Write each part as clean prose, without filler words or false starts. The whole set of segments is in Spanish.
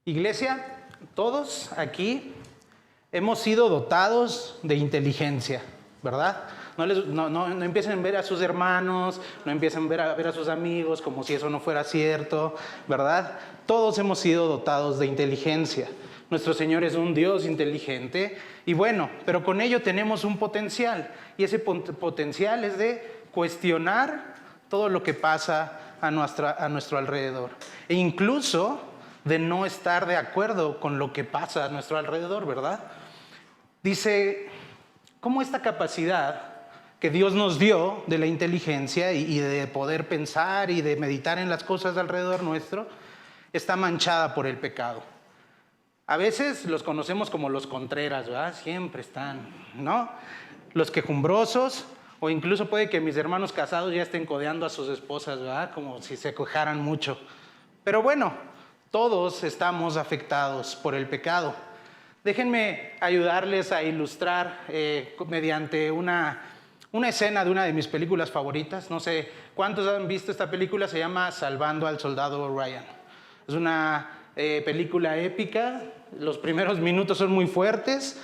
Iglesia, todos aquí hemos sido dotados de inteligencia, ¿verdad? No empiecen a ver a sus hermanos, no empiecen a ver a sus amigos como si eso no fuera cierto, ¿verdad? Todos hemos sido dotados de inteligencia. Nuestro Señor es un Dios inteligente y bueno, pero con ello tenemos un potencial y ese potencial es de cuestionar todo lo que pasa a nuestro alrededor e incluso de no estar de acuerdo con lo que pasa a nuestro alrededor, ¿verdad? Dice, ¿cómo esta capacidad que Dios nos dio de la inteligencia y de poder pensar y de meditar en las cosas alrededor nuestro está manchada por el pecado? A veces los conocemos como los contreras, ¿verdad? Siempre están, ¿no? Los quejumbrosos, o incluso puede que mis hermanos casados ya estén codeando a sus esposas, ¿verdad? Como si se quejaran mucho. Pero bueno, todos estamos afectados por el pecado. Déjenme ayudarles a ilustrar mediante una escena de una de mis películas favoritas. No sé cuántos han visto esta película, se llama Salvando al Soldado Ryan. Es una película épica, los primeros minutos son muy fuertes,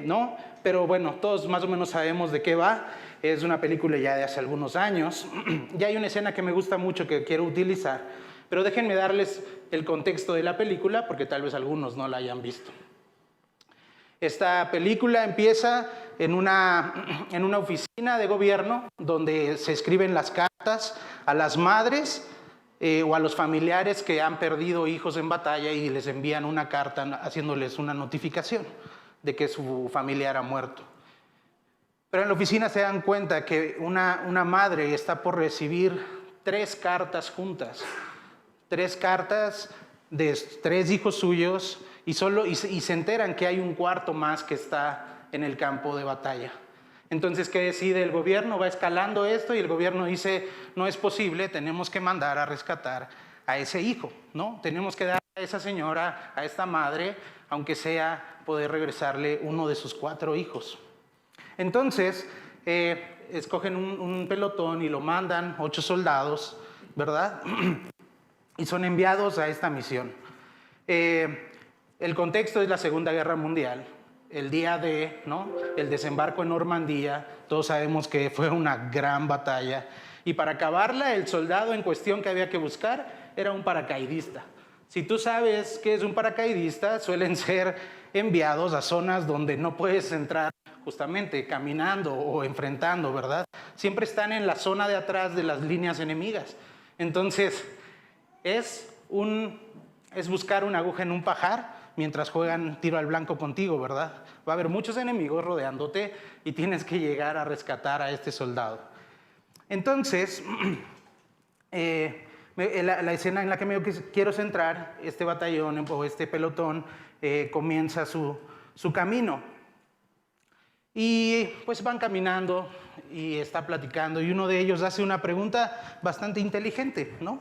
¿no? Pero bueno, todos más o menos sabemos de qué va. Es una película ya de hace algunos años. Y hay una escena que me gusta mucho que quiero utilizar, pero déjenme darles el contexto de la película porque tal vez algunos no la hayan visto. Esta película empieza en una oficina de gobierno donde se escriben las cartas a las madres o a los familiares que han perdido hijos en batalla y les envían una carta haciéndoles una notificación de que su familiar ha muerto. Pero en la oficina se dan cuenta que una madre está por recibir 3 cartas juntas, 3 cartas de 3 hijos suyos y se enteran que hay un cuarto más que está en el campo de batalla. Entonces, ¿qué decide el gobierno? Va escalando esto y el gobierno dice, no es posible, tenemos que mandar a rescatar a ese hijo, ¿no? Tenemos que dar a esa señora, a esta madre, aunque sea poder regresarle uno de sus 4 hijos. Entonces, escogen un pelotón y lo mandan 8 soldados, ¿verdad? Y son enviados a esta misión. El contexto es la Segunda Guerra Mundial. El día de, ¿no?, el desembarco en Normandía, todos sabemos que fue una gran batalla. Y para acabarla, el soldado en cuestión que había que buscar era un paracaidista. Si tú sabes qué es un paracaidista, suelen ser enviados a zonas donde no puedes entrar justamente caminando o enfrentando, ¿verdad? Siempre están en la zona de atrás de las líneas enemigas. Entonces, es buscar una aguja en un pajar mientras juegan tiro al blanco contigo, ¿verdad? Va a haber muchos enemigos rodeándote y tienes que llegar a rescatar a este soldado. Entonces, la escena en la que me quiero centrar, este batallón o este pelotón comienza su camino. Y pues van caminando y está platicando y uno de ellos hace una pregunta bastante inteligente, ¿no?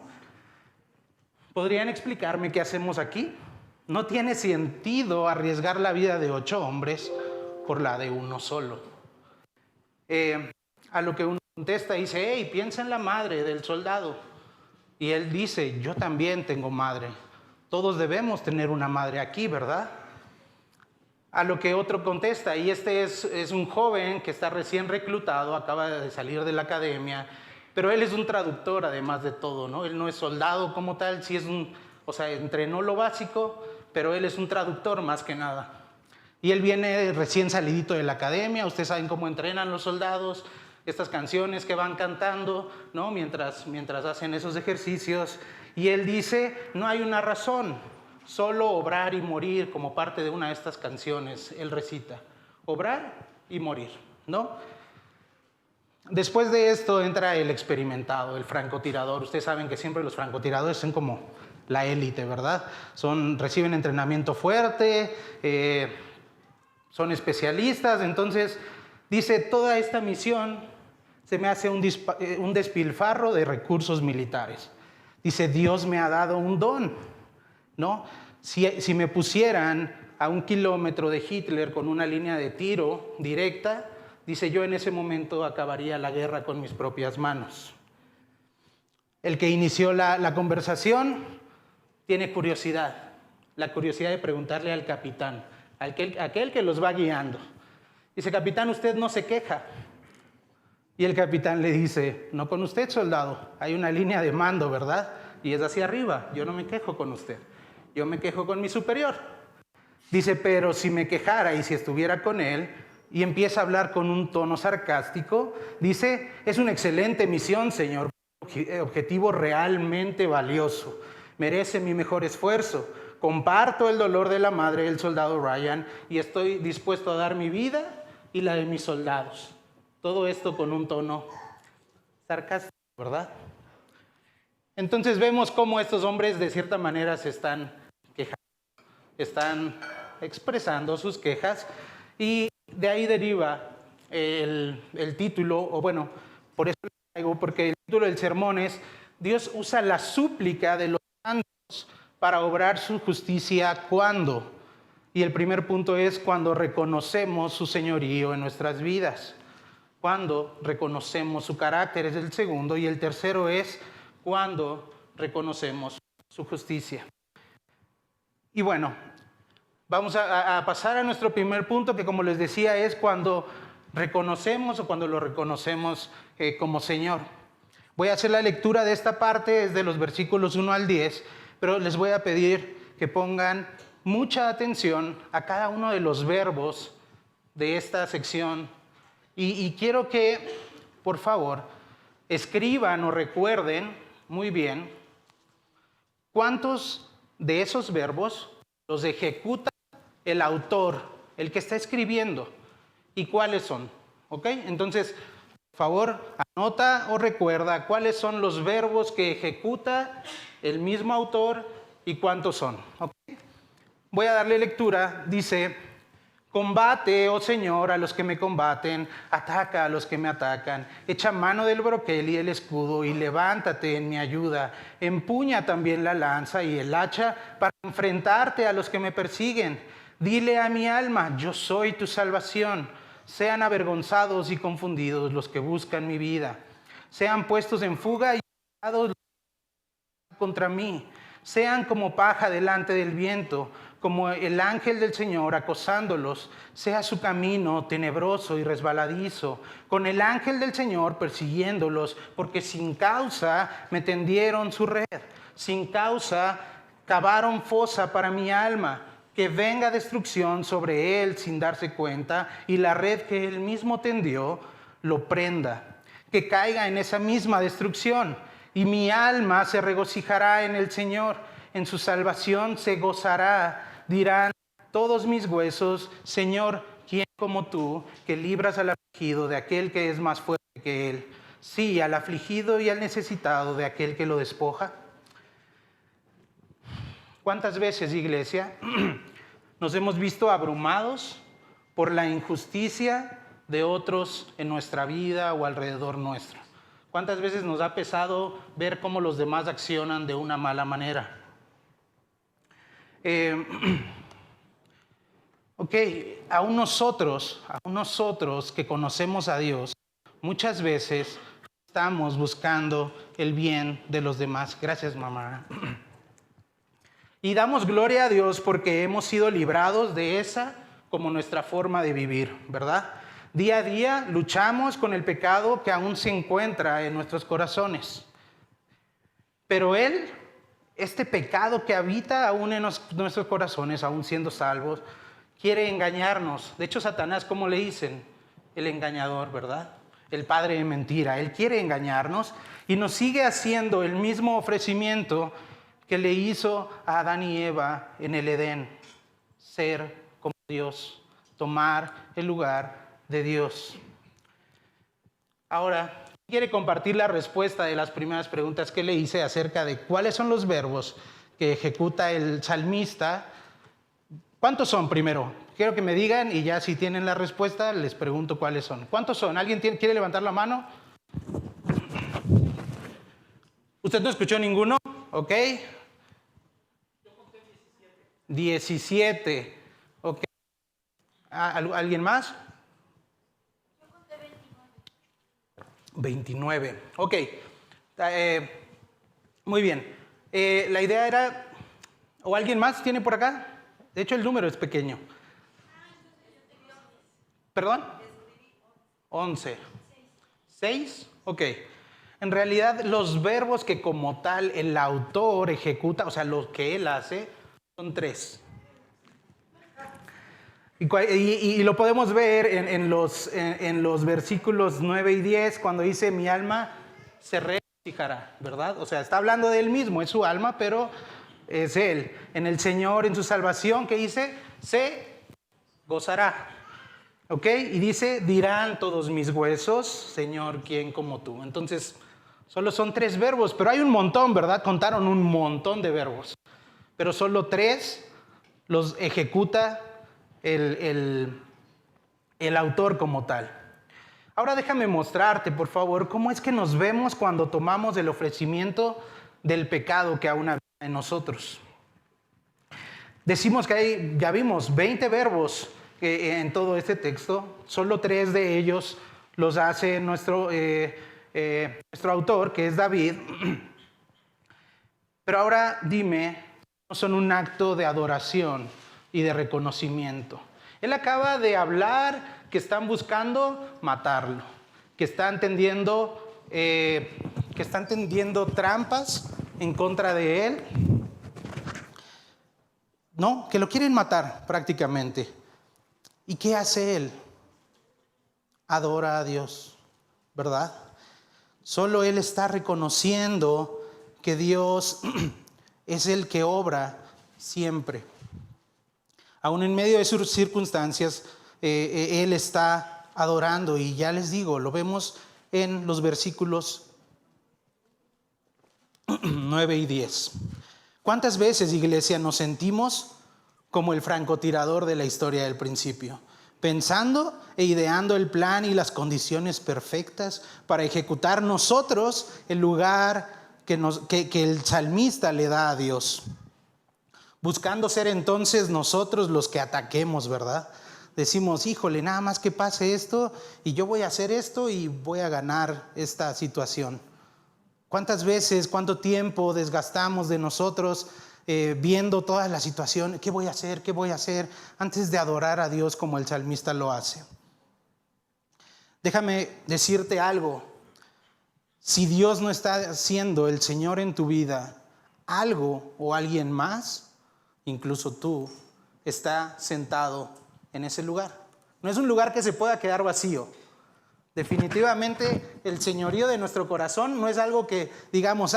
¿Podrían explicarme qué hacemos aquí? No tiene sentido arriesgar la vida de 8 hombres por la de uno solo. A lo que uno contesta y dice, hey, piensa en la madre del soldado. Y él dice, yo también tengo madre. Todos debemos tener una madre aquí, ¿verdad? A lo que otro contesta, y este es un joven que está recién reclutado, acaba de salir de la academia, pero él es un traductor además de todo, ¿no? Él no es soldado como tal, sí entrenó lo básico, pero él es un traductor más que nada. Y él viene recién salidito de la academia, ustedes saben cómo entrenan los soldados, estas canciones que van cantando, ¿no?, mientras hacen esos ejercicios. Y él dice, no hay una razón, solo obrar y morir como parte de una de estas canciones. Él recita, obrar y morir, ¿no? Después de esto entra el experimentado, el francotirador. Ustedes saben que siempre los francotiradores son como la élite, ¿verdad? Reciben entrenamiento fuerte, son especialistas. Entonces dice, toda esta misión se me hace un despilfarro de recursos militares. Dice, Dios me ha dado un don, ¿no? Si me pusieran a 1 kilómetro de Hitler con una línea de tiro directa, dice, yo en ese momento acabaría la guerra con mis propias manos. El que inició la conversación tiene curiosidad. la curiosidad de preguntarle al capitán, aquel que los va guiando. Dice, capitán, usted no se queja. Y el capitán le dice, no con usted, soldado, hay una línea de mando, ¿verdad? Y es hacia arriba, yo no me quejo con usted, yo me quejo con mi superior. Dice, pero si me quejara y si estuviera con él, y empieza a hablar con un tono sarcástico, dice, es una excelente misión, señor, objetivo realmente valioso, merece mi mejor esfuerzo, comparto el dolor de la madre del soldado Ryan y estoy dispuesto a dar mi vida y la de mis soldados. Todo esto con un tono sarcástico, ¿verdad? Entonces vemos cómo estos hombres de cierta manera se están quejando, están expresando sus quejas y de ahí deriva el título, o bueno, por eso lo traigo, porque el título del sermón es Dios usa la súplica de los santos para obrar su justicia ¿cuándo? Y el primer punto es cuando reconocemos su señorío en nuestras vidas. Cuando reconocemos su carácter es el segundo, y el tercero es cuando reconocemos su justicia. Y bueno, vamos a pasar a nuestro primer punto, que como les decía es cuando reconocemos o cuando lo reconocemos como Señor. Voy a hacer la lectura de esta parte, es de los versículos 1 al 10, pero les voy a pedir que pongan mucha atención a cada uno de los verbos de esta sección. Y quiero que, por favor, escriban o recuerden muy bien cuántos de esos verbos los ejecuta el autor, el que está escribiendo, y cuáles son. ¿Ok? Entonces, por favor, anota o recuerda cuáles son los verbos que ejecuta el mismo autor y cuántos son. ¿Ok? Voy a darle lectura. Dice, combate, oh Señor, a los que me combaten, ataca a los que me atacan, echa mano del broquel y el escudo y levántate en mi ayuda, empuña también la lanza y el hacha para enfrentarte a los que me persiguen. Dile a mi alma, yo soy tu salvación. Sean avergonzados y confundidos los que buscan mi vida. Sean puestos en fuga y llevados contra mí. Sean como paja delante del viento, como el ángel del Señor acosándolos. Sea su camino tenebroso y resbaladizo, con el ángel del Señor persiguiéndolos, porque sin causa me tendieron su red. Sin causa cavaron fosa para mi alma. Que venga destrucción sobre él sin darse cuenta y la red que él mismo tendió lo prenda. Que caiga en esa misma destrucción y mi alma se regocijará en el Señor. En su salvación se gozará. Dirán todos mis huesos, Señor, ¿quién como tú que libras al afligido de aquel que es más fuerte que él? Sí, al afligido y al necesitado de aquel que lo despoja. ¿Cuántas veces, iglesia, nos hemos visto abrumados por la injusticia de otros en nuestra vida o alrededor nuestro? ¿Cuántas veces nos ha pesado ver cómo los demás accionan de una mala manera? Aún nosotros que conocemos a Dios, muchas veces estamos buscando el bien de los demás. Gracias, mamá. Y damos gloria a Dios porque hemos sido librados de esa como nuestra forma de vivir, ¿verdad? Día a día luchamos con el pecado que aún se encuentra en nuestros corazones. Pero este pecado que habita aún en nuestros corazones, aún siendo salvos, quiere engañarnos. De hecho, Satanás, ¿cómo le dicen? El engañador, ¿verdad? El padre de mentira. Él quiere engañarnos y nos sigue haciendo el mismo ofrecimiento que le hizo a Adán y Eva en el Edén, ser como Dios, tomar el lugar de Dios. Ahora, quiere compartir la respuesta de las primeras preguntas que le hice acerca de cuáles son los verbos que ejecuta el salmista. ¿Cuántos son primero? Quiero que me digan y ya si tienen la respuesta les pregunto cuáles son. ¿Cuántos son? ¿Alguien quiere levantar la mano? ¿Usted no escuchó ninguno? ¿Ok? Yo conté 17. ¿Ok? ¿Alguien más? Yo conté 29. Ok. Muy bien. La idea era ¿O alguien más tiene por acá? De hecho, el número es pequeño. ¿Perdón? 11. 6. Ok. En realidad, los verbos que como tal el autor ejecuta, o sea, lo que él hace, son 3. Y lo podemos ver en los versículos 9 y 10, cuando dice, mi alma se regocijará, ¿verdad? O sea, está hablando de él mismo, es su alma, pero es él. En el Señor, en su salvación, ¿qué dice? Se gozará. ¿Ok? Y dice, dirán todos mis huesos, Señor, ¿quién como tú? Entonces, solo son 3 verbos, pero hay un montón, ¿verdad? Contaron un montón de verbos. Pero solo 3 los ejecuta el autor como tal. Ahora déjame mostrarte, por favor, cómo es que nos vemos cuando tomamos el ofrecimiento del pecado que aún habita en nosotros. Decimos que hay, ya vimos, 20 verbos en todo este texto. Solo 3 de ellos los hace nuestro autor, que es David. Pero ahora dime, ¿no son un acto de adoración y de reconocimiento? Él acaba de hablar que están buscando matarlo, que están tendiendo trampas en contra de él. No, que lo quieren matar prácticamente. ¿Y qué hace él? Adora a Dios, ¿verdad? Solo él está reconociendo que Dios es el que obra siempre. Aún en medio de sus circunstancias, él está adorando. Y ya les digo, lo vemos en los versículos 9 y 10. ¿Cuántas veces, iglesia, nos sentimos como el francotirador de la historia del principio? Pensando e ideando el plan y las condiciones perfectas para ejecutar nosotros el lugar que el salmista le da a Dios. Buscando ser entonces nosotros los que ataquemos, ¿verdad? Decimos, híjole, nada más que pase esto y yo voy a hacer esto y voy a ganar esta situación. ¿Cuántas veces, cuánto tiempo desgastamos de nosotros viendo toda la situación? ¿Qué voy a hacer? ¿Qué voy a hacer? Antes de adorar a Dios como el salmista lo hace. Déjame decirte algo. Si Dios no está siendo el Señor en tu vida, algo o alguien más, incluso tú, está sentado en ese lugar. No es un lugar que se pueda quedar vacío. Definitivamente el señorío de nuestro corazón no es algo que digamos,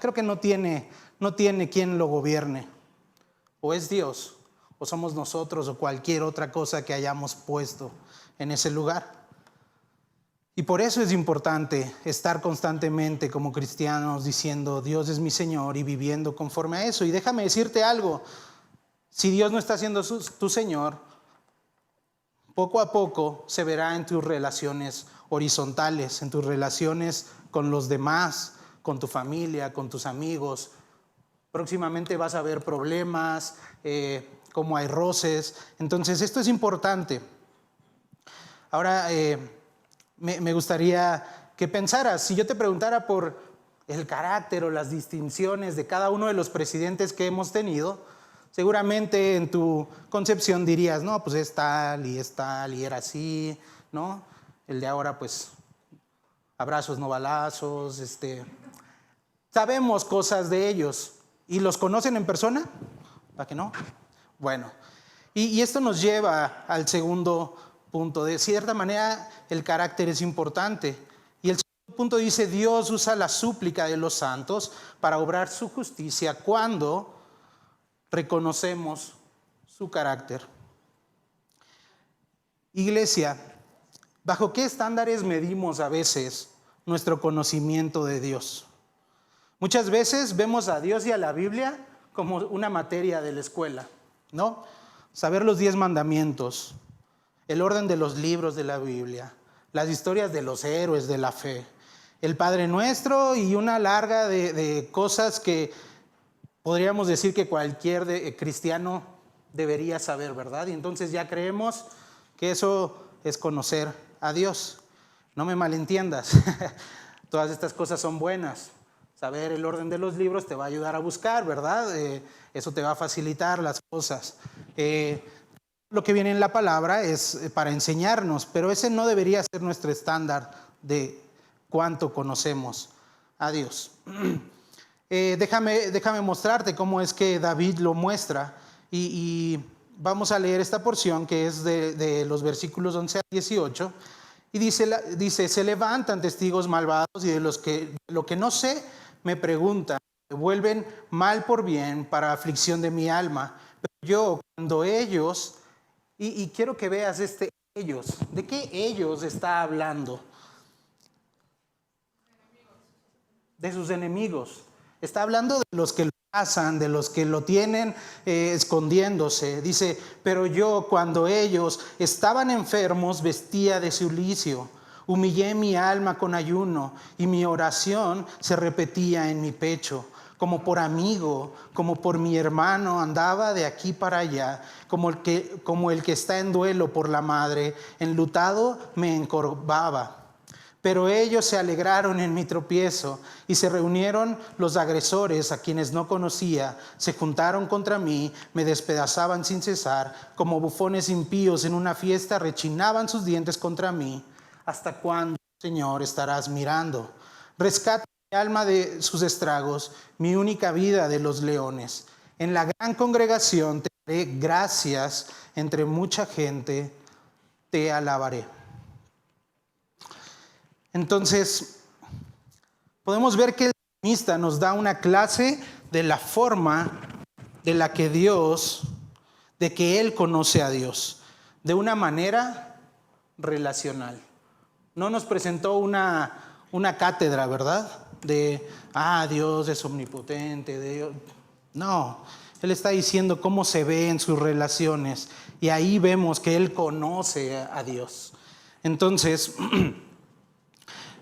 creo que no tiene quien lo gobierne. O es Dios, o somos nosotros, o cualquier otra cosa que hayamos puesto en ese lugar. Y por eso es importante estar constantemente como cristianos diciendo, Dios es mi Señor, y viviendo conforme a eso. Y déjame decirte algo, si Dios no está siendo tu Señor, poco a poco se verá en tus relaciones horizontales, en tus relaciones con los demás, con tu familia, con tus amigos. Próximamente vas a ver problemas, como hay roces. Entonces esto es importante. Ahora me gustaría que pensaras, si yo te preguntara por el carácter o las distinciones de cada uno de los presidentes que hemos tenido, seguramente en tu concepción dirías, no, pues es tal y era así, ¿no? El de ahora, pues, abrazos, no balazos, Sabemos cosas de ellos. ¿Y los conocen en persona? ¿Para qué no? Bueno, y esto nos lleva al segundo punto. De cierta manera, el carácter es importante. Y el segundo punto dice, Dios usa la súplica de los santos para obrar su justicia cuando reconocemos su carácter. Iglesia, ¿bajo qué estándares medimos a veces nuestro conocimiento de Dios? Muchas veces vemos a Dios y a la Biblia como una materia de la escuela, ¿no? Saber los 10 mandamientos, el orden de los libros de la Biblia, las historias de los héroes de la fe, el Padre Nuestro y una larga de cosas que podríamos decir que cualquier cristiano debería saber, ¿verdad? Y entonces ya creemos que eso es conocer a Dios. No me malentiendas, todas estas cosas son buenas. Saber el orden de los libros te va a ayudar a buscar, ¿verdad? Eso te va a facilitar las cosas. Lo que viene en la palabra es para enseñarnos, pero ese no debería ser nuestro estándar de cuánto conocemos a Dios. Déjame mostrarte cómo es que David lo muestra y vamos a leer esta porción que es de los versículos 11 al 18 y dice, se levantan testigos malvados y de lo que no sé me preguntan, me vuelven mal por bien para aflicción de mi alma. Pero yo cuando ellos, y quiero que veas ellos, ¿de qué ellos está hablando? De sus enemigos. Está hablando de los que lo cazan, de los que lo tienen escondiéndose. Dice, pero yo cuando ellos estaban enfermos vestía de cilicio. Humillé mi alma con ayuno y mi oración se repetía en mi pecho. Como por amigo, como por mi hermano andaba de aquí para allá, como el que está en duelo por la madre, enlutado me encorvaba. Pero ellos se alegraron en mi tropiezo y se reunieron los agresores a quienes no conocía, se juntaron contra mí, me despedazaban sin cesar, como bufones impíos en una fiesta rechinaban sus dientes contra mí. ¿Hasta cuándo, Señor, estarás mirando? Rescata mi alma de sus estragos, mi única vida de los leones. En la gran congregación te daré gracias, entre mucha gente te alabaré. Entonces, podemos ver que el salmista nos da una clase de la forma de la que de que Él conoce a Dios, de una manera relacional. No nos presentó una cátedra, ¿verdad? Dios es omnipotente, Dios. No, Él está diciendo cómo se ve en sus relaciones y ahí vemos que Él conoce a Dios. Entonces,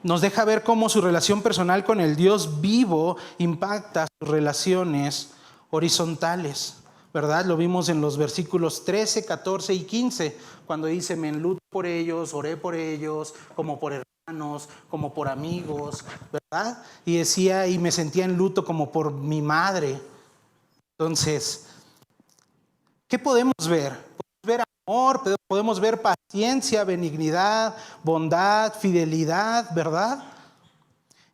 nos deja ver cómo su relación personal con el Dios vivo impacta sus relaciones horizontales, ¿verdad? Lo vimos en los versículos 13, 14 y 15, cuando dice, me enluto por ellos, oré por ellos, como por hermanos, como por amigos, ¿verdad? Y decía, y me sentía en luto como por mi madre. Entonces, ¿qué podemos ver? Podemos ver amor, podemos ver paciencia, benignidad, bondad, fidelidad, ¿verdad?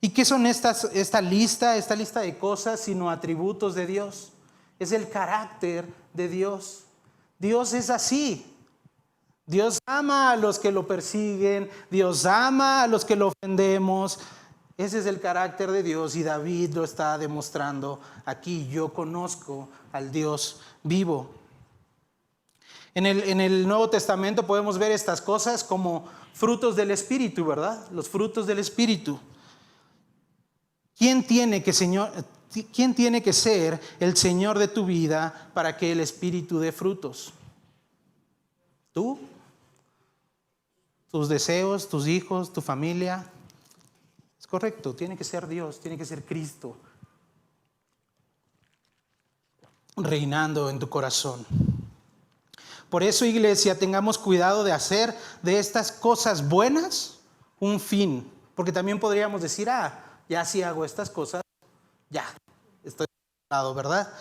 ¿Y qué son esta lista de cosas sino atributos de Dios? Es el carácter de Dios. Dios es así. Dios ama a los que lo persiguen, Dios ama a los que lo ofendemos. Ese es el carácter de Dios y David lo está demostrando aquí. Yo conozco al Dios vivo. En el Nuevo Testamento podemos ver estas cosas como frutos del Espíritu, ¿verdad? Los frutos del Espíritu. ¿Quién tiene que ser el Señor de tu vida para que el Espíritu dé frutos? ¿Tú? ¿Tus deseos, tus hijos, tu familia? Es correcto, tiene que ser Dios, tiene que ser Cristo reinando en tu corazón. Por eso, iglesia, tengamos cuidado de hacer de estas cosas buenas un fin. Porque también podríamos decir, ya si hago estas cosas, ya estoy lado, ¿verdad?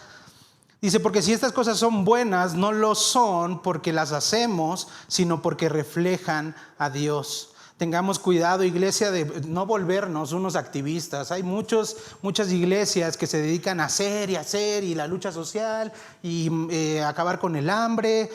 Dice, porque si estas cosas son buenas, no lo son porque las hacemos, sino porque reflejan a Dios. Tengamos cuidado, iglesia, de no volvernos unos activistas. Hay muchas iglesias que se dedican a hacer y la lucha social y acabar con el hambre.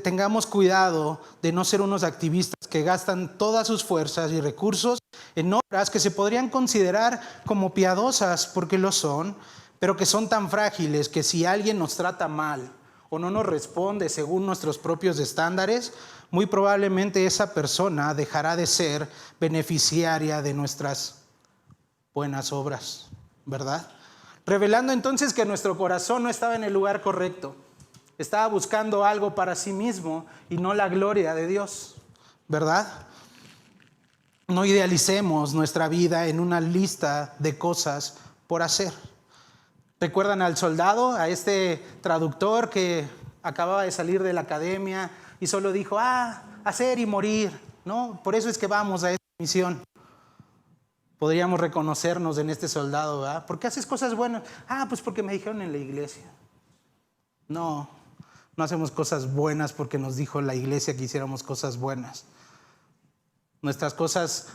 Tengamos cuidado de no ser unos activistas que gastan todas sus fuerzas y recursos en obras que se podrían considerar como piadosas, porque lo son, pero que son tan frágiles que si alguien nos trata mal o no nos responde según nuestros propios estándares, muy probablemente esa persona dejará de ser beneficiaria de nuestras buenas obras, ¿verdad? Revelando entonces que nuestro corazón no estaba en el lugar correcto. Estaba buscando algo para sí mismo y no la gloria de Dios, ¿verdad? No idealicemos nuestra vida en una lista de cosas por hacer. ¿Recuerdan al soldado, a este traductor que acababa de salir de la academia y solo dijo, hacer y morir, ¿no? Por eso es que vamos a esta misión. podríamos reconocernos en este soldado, ¿verdad? ¿Por qué haces cosas buenas? Pues porque me dijeron en la iglesia. No hacemos cosas buenas porque nos dijo la iglesia que hiciéramos cosas buenas. Nuestras buenas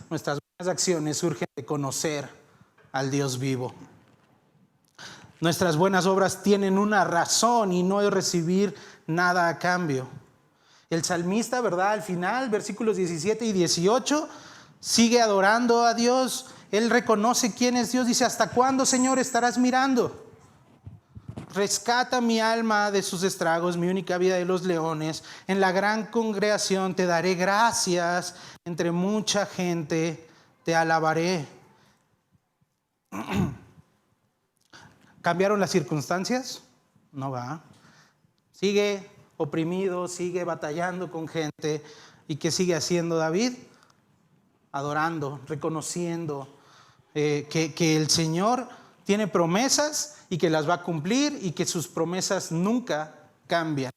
acciones surgen de conocer al Dios vivo. Nuestras buenas obras tienen una razón y no de recibir nada a cambio. El salmista, ¿verdad? Al final, versículos 17 y 18, sigue adorando a Dios. Él reconoce quién es Dios. Dice, ¿hasta cuándo, Señor, estarás mirando? Rescata mi alma de sus estragos, mi única vida de los leones. En la gran congregación te daré gracias. Entre mucha gente te alabaré. ¿Cambiaron las circunstancias? No va. Sigue oprimido, sigue batallando con gente. ¿Y qué sigue haciendo David? Adorando, reconociendo que el Señor tiene promesas y que las va a cumplir y que sus promesas nunca cambian.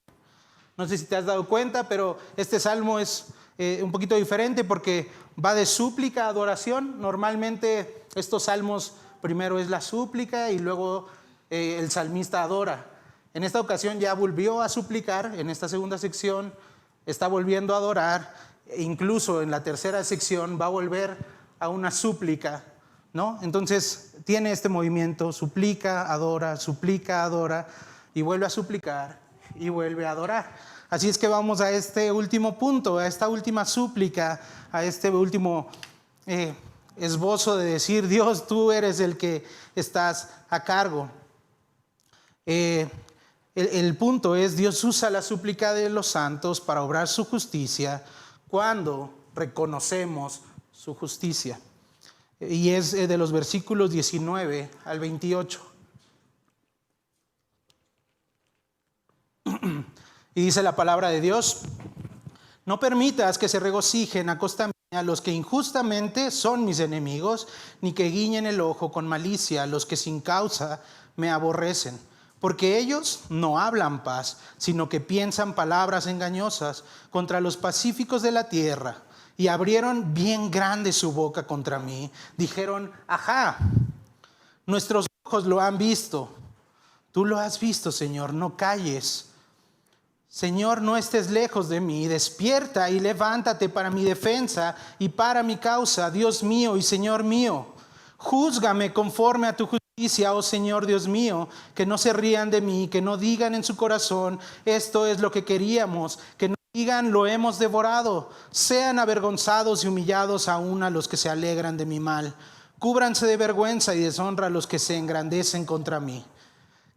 No sé si te has dado cuenta, pero este salmo es un poquito diferente porque va de súplica a adoración. Normalmente estos salmos primero es la súplica y luego el salmista adora. En esta ocasión ya volvió a suplicar, en esta segunda sección está volviendo a adorar, e incluso en la tercera sección va a volver a una súplica, ¿no? Entonces tiene este movimiento, suplica, adora, y vuelve a suplicar y vuelve a adorar. Así es que vamos a este último punto, a esta última súplica, a este último esbozo de decir, Dios, tú eres el que estás a cargo. El punto es, Dios usa la súplica de los santos para obrar su justicia cuando reconocemos su justicia. Y es de los versículos 19 al 28. Y dice la palabra de Dios, no permitas que se regocijen a costa mía los que injustamente son mis enemigos, ni que guiñen el ojo con malicia los que sin causa me aborrecen. Porque ellos no hablan paz, sino que piensan palabras engañosas contra los pacíficos de la tierra. Y abrieron bien grande su boca contra mí. Dijeron, ajá, nuestros ojos lo han visto. Tú lo has visto, Señor, no calles. Señor, no estés lejos de mí. Despierta y levántate para mi defensa y para mi causa, Dios mío y Señor mío. Júzgame conforme a tu justicia, oh Señor Dios mío, que no se rían de mí, que no digan en su corazón, esto es lo que queríamos, que no digan, lo hemos devorado. Sean avergonzados y humillados aún a los que se alegran de mi mal. Cúbranse de vergüenza y deshonra a los que se engrandecen contra mí.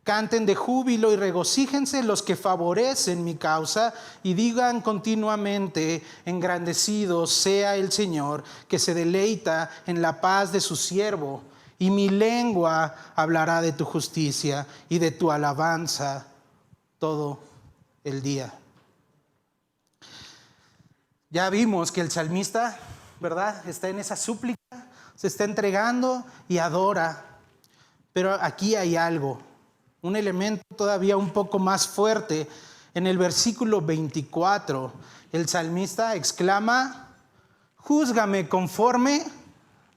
Canten de júbilo y regocíjense los que favorecen mi causa y digan continuamente, engrandecido sea el Señor, que se deleita en la paz de su siervo. Y mi lengua hablará de tu justicia y de tu alabanza todo el día. Ya vimos que el salmista, ¿verdad?, está en esa súplica, se está entregando y adora. Pero aquí hay algo, un elemento todavía un poco más fuerte. En el versículo 24, el salmista exclama, júzgame conforme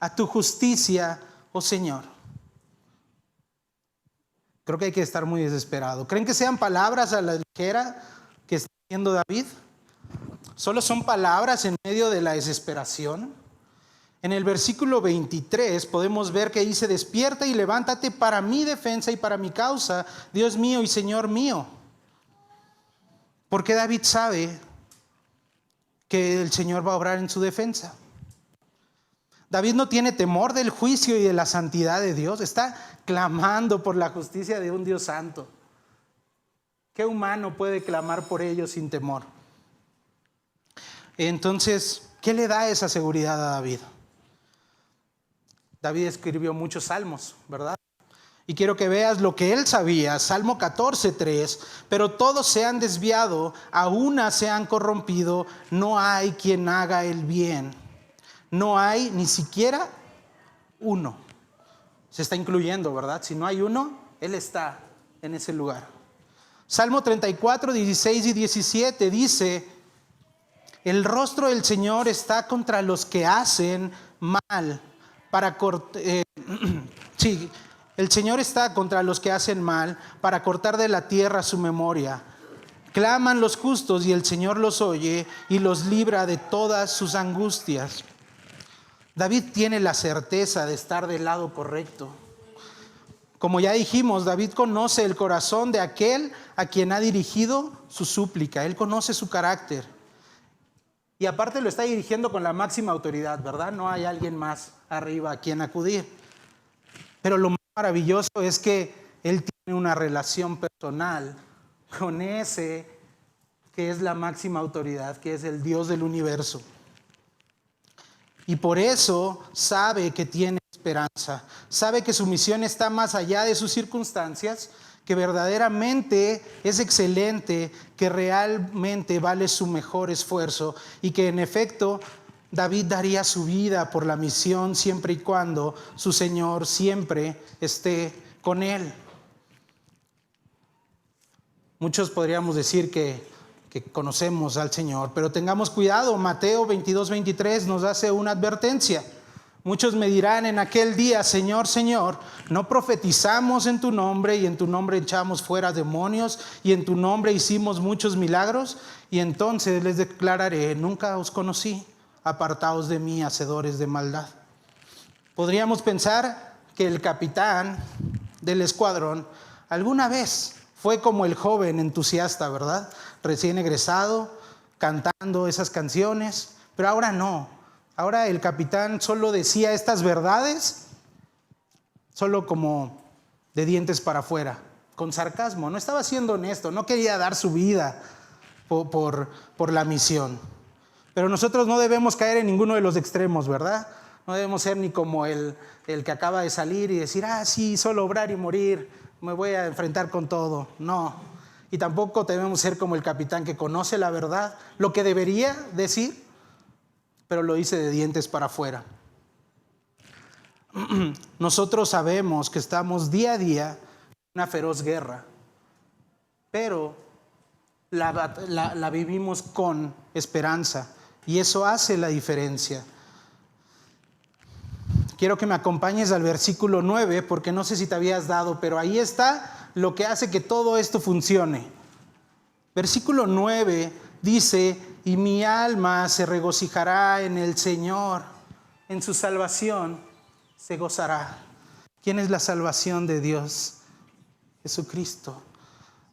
a tu justicia, oh Señor. Creo que hay que estar muy desesperado. ¿Creen que sean palabras a la ligera que está diciendo David? ¿Solo son palabras en medio de la desesperación? En el versículo 23 podemos ver que dice, despierta y levántate para mi defensa y para mi causa, Dios mío y Señor mío. Porque David sabe que el Señor va a obrar en su defensa. David no tiene temor del juicio y de la santidad de Dios. Está clamando por la justicia de un Dios santo. ¿Qué humano puede clamar por ello sin temor? Entonces, ¿qué le da esa seguridad a David? David escribió muchos salmos, ¿verdad? Y quiero que veas lo que él sabía. Salmo 14:3. Pero todos se han desviado, a una se han corrompido, no hay quien haga el bien. No hay ni siquiera uno. Se está incluyendo, ¿verdad? Si no hay uno, él está en ese lugar. Salmo 34, 16 y 17 dice, el rostro del Señor está contra los que hacen mal, Sí, el Señor está contra los que hacen mal, para cortar de la tierra su memoria. Claman los justos y el Señor los oye y los libra de todas sus angustias. David tiene la certeza de estar del lado correcto. Como ya dijimos, David conoce el corazón de aquel a quien ha dirigido su súplica. Él conoce su carácter. Y aparte lo está dirigiendo con la máxima autoridad, ¿verdad? No hay alguien más arriba a quien acudir. Pero lo más maravilloso es que él tiene una relación personal con ese que es la máxima autoridad, que es el Dios del universo. Y por eso sabe que tiene esperanza, sabe que su misión está más allá de sus circunstancias, que verdaderamente es excelente, que realmente vale su mejor esfuerzo y que en efecto David daría su vida por la misión siempre y cuando su Señor siempre esté con él. Muchos podríamos decir que conocemos al Señor, pero tengamos cuidado. Mateo 22:23 nos hace una advertencia. Muchos me dirán en aquel día: Señor, Señor, ¿no profetizamos en tu nombre y en tu nombre echamos fuera demonios y en tu nombre hicimos muchos milagros? Y entonces les declararé: nunca os conocí, apartaos de mí, hacedores de maldad. Podríamos pensar que el capitán del escuadrón alguna vez fue como el joven entusiasta, ¿verdad? Recién egresado, cantando esas canciones, pero ahora no. Ahora el capitán solo decía estas verdades, solo como de dientes para afuera, con sarcasmo. No estaba siendo honesto, no quería dar su vida por la misión. Pero nosotros no debemos caer en ninguno de los extremos, ¿verdad? No debemos ser ni como el que acaba de salir y decir: sí, solo obrar y morir, me voy a enfrentar con todo. No. Y tampoco debemos ser como el capitán que conoce la verdad, lo que debería decir, pero lo dice de dientes para afuera. Nosotros sabemos que estamos día a día en una feroz guerra, pero la vivimos con esperanza y eso hace la diferencia. Quiero que me acompañes al versículo 9, porque no sé si te habías dado, pero ahí está lo que hace que todo esto funcione. Versículo 9 dice: y mi alma se regocijará en el Señor, en su salvación se gozará. ¿Quién es la salvación de Dios? Jesucristo.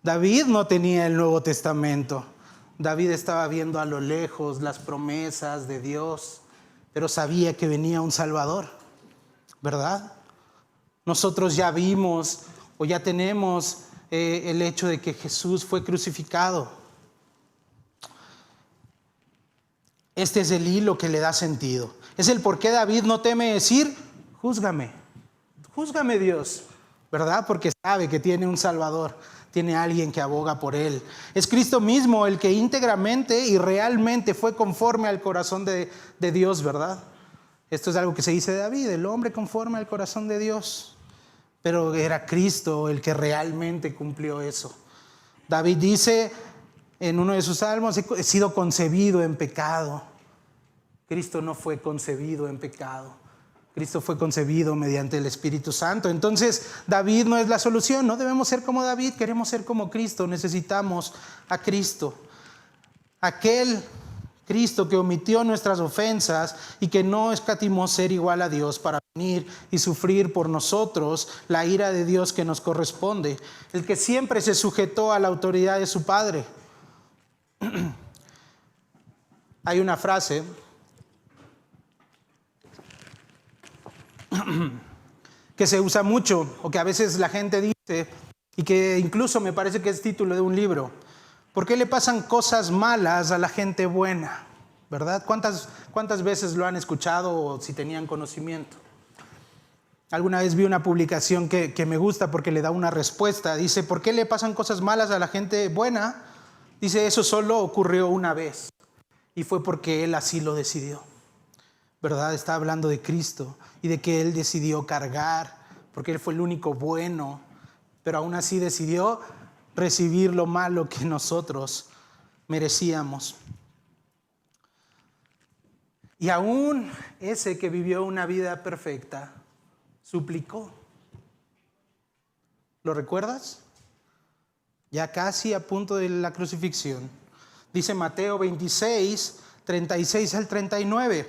David no tenía el Nuevo Testamento. David estaba viendo a lo lejos las promesas de Dios, pero sabía que venía un Salvador, ¿verdad? Nosotros ya vimos o ya tenemos el hecho de que Jesús fue crucificado. Este es el hilo que le da sentido. Es el por qué David no teme decir: júzgame, júzgame Dios, ¿verdad? Porque sabe que tiene un Salvador, tiene alguien que aboga por él. Es Cristo mismo el que íntegramente y realmente fue conforme al corazón de Dios, ¿verdad? Esto es algo que se dice de David: el hombre conforme al corazón de Dios. Pero era Cristo el que realmente cumplió eso. David dice en uno de sus salmos: he sido concebido en pecado. Cristo no fue concebido en pecado. Cristo fue concebido mediante el Espíritu Santo. Entonces, David no es la solución. No debemos ser como David, queremos ser como Cristo. Necesitamos a Cristo. Aquel Cristo que omitió nuestras ofensas y que no escatimó ser igual a Dios para venir y sufrir por nosotros la ira de Dios que nos corresponde. El que siempre se sujetó a la autoridad de su Padre. Hay una frase que se usa mucho, o que a veces la gente dice, y que incluso me parece que es título de un libro: ¿por qué le pasan cosas malas a la gente buena? ¿Verdad? ¿Cuántas veces lo han escuchado o si tenían conocimiento? Alguna vez vi una publicación que me gusta porque le da una respuesta. Dice: ¿por qué le pasan cosas malas a la gente buena? Dice: eso solo ocurrió una vez y fue porque Él así lo decidió. ¿Verdad? Está hablando de Cristo y de que Él decidió cargar, porque Él fue el único bueno, pero aún así decidió recibir lo malo que nosotros merecíamos. Y aún ese que vivió una vida perfecta, suplicó. ¿Lo recuerdas? Ya casi a punto de la crucifixión. Dice Mateo 26, 36 al 39.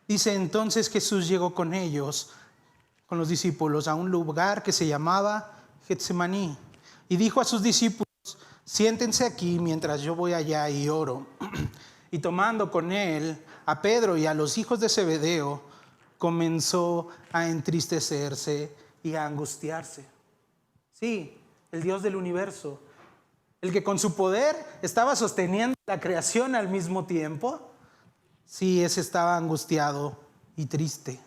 Dice: entonces Jesús llegó con ellos, con los discípulos, a un lugar que se llamaba Getsemaní. Y dijo a sus discípulos: siéntense aquí mientras yo voy allá y oro. Y tomando con él a Pedro y a los hijos de Zebedeo, comenzó a entristecerse y a angustiarse. Sí, el Dios del universo, el que con su poder estaba sosteniendo la creación al mismo tiempo, sí, ese estaba angustiado y triste.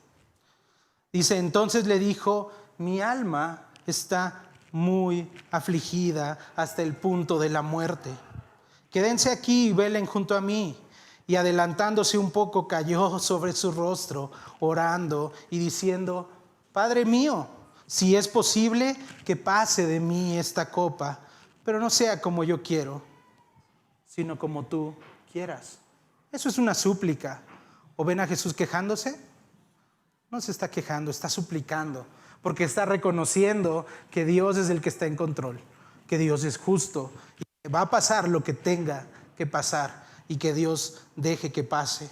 Dice: entonces le dijo: mi alma está muy afligida hasta el punto de la muerte. Quédense aquí y velen junto a mí. Y adelantándose un poco, cayó sobre su rostro, orando y diciendo: Padre mío, si es posible, que pase de mí esta copa, pero no sea como yo quiero, sino como tú quieras. Eso es una súplica. ¿O ven a Jesús quejándose? No se está quejando, está suplicando, porque está reconociendo que Dios es el que está en control, que Dios es justo y que va a pasar lo que tenga que pasar y que Dios deje que pase.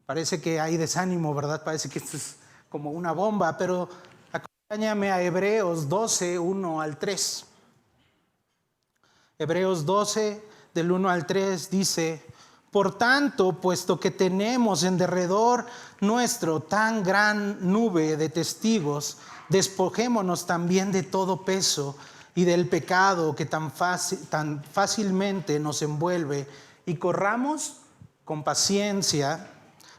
Parece que hay desánimo, ¿verdad? Parece que esto es como una bomba, pero acompáñame a Hebreos 12, 1 al 3. Hebreos 12, del 1 al 3 dice: por tanto, puesto que tenemos en derredor nuestro tan gran nube de testigos, despojémonos también de todo peso y del pecado que tan fácilmente nos envuelve, y corramos con paciencia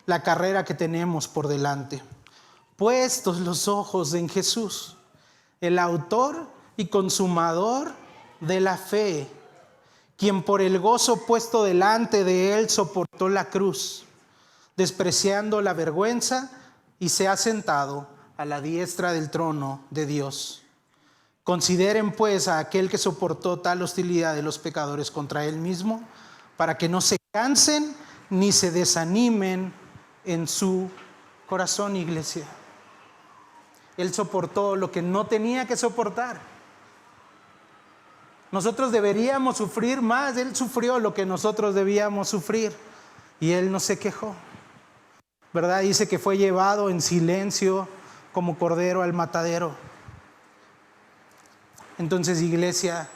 la carrera que tenemos por delante, puestos los ojos en Jesús, el autor y consumador de la fe, quien por el gozo puesto delante de él soportó la cruz, despreciando la vergüenza, y se ha sentado a la diestra del trono de Dios. Consideren pues a aquel que soportó tal hostilidad de los pecadores contra él mismo, para que no se cansen ni se desanimen en su corazón, iglesia. Él soportó lo que no tenía que soportar. Nosotros deberíamos sufrir más. Él sufrió lo que nosotros debíamos sufrir y él no se quejó, ¿verdad? Dice que fue llevado en silencio como cordero al matadero. Entonces, iglesia,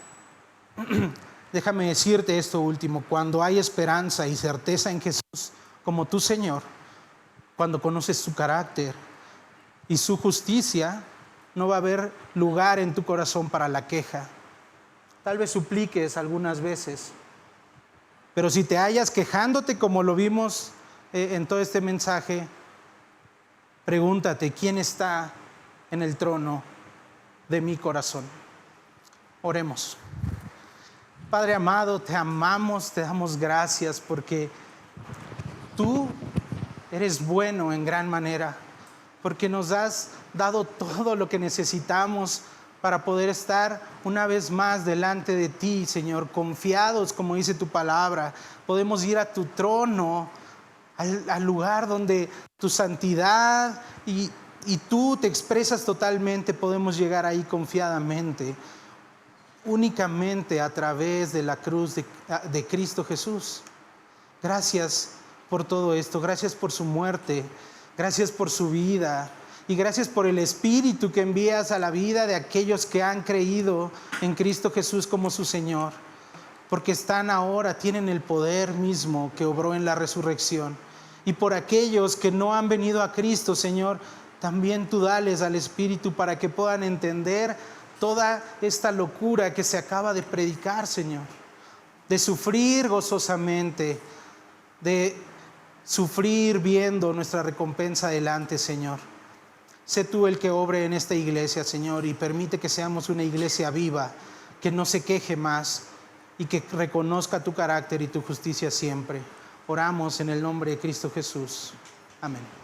déjame decirte esto último: cuando hay esperanza y certeza en Jesús como tu Señor, cuando conoces su carácter y su justicia, no va a haber lugar en tu corazón para la queja. Tal vez supliques algunas veces, pero si te hallas quejándote, como lo vimos en todo este mensaje, pregúntate: ¿quién está en el trono de mi corazón? Oremos. Padre amado, te amamos, te damos gracias porque tú eres bueno en gran manera, porque nos has dado todo lo que necesitamos para poder estar una vez más delante de ti, Señor, confiados, como dice tu palabra. Podemos ir a tu trono, al lugar donde tu santidad y tú te expresas totalmente. Podemos llegar ahí confiadamente, únicamente a través de la cruz de Cristo Jesús. Gracias por todo esto, gracias por su muerte, gracias por su vida. Y gracias por el Espíritu que envías a la vida de aquellos que han creído en Cristo Jesús como su Señor. Porque están ahora, tienen el poder mismo que obró en la resurrección. Y por aquellos que no han venido a Cristo, Señor, también tú dales al Espíritu para que puedan entender toda esta locura que se acaba de predicar, Señor. De sufrir gozosamente, de sufrir viendo nuestra recompensa delante, Señor. Sé tú el que obre en esta iglesia, Señor, y permite que seamos una iglesia viva, que no se queje más y que reconozca tu carácter y tu justicia siempre. Oramos en el nombre de Cristo Jesús. Amén.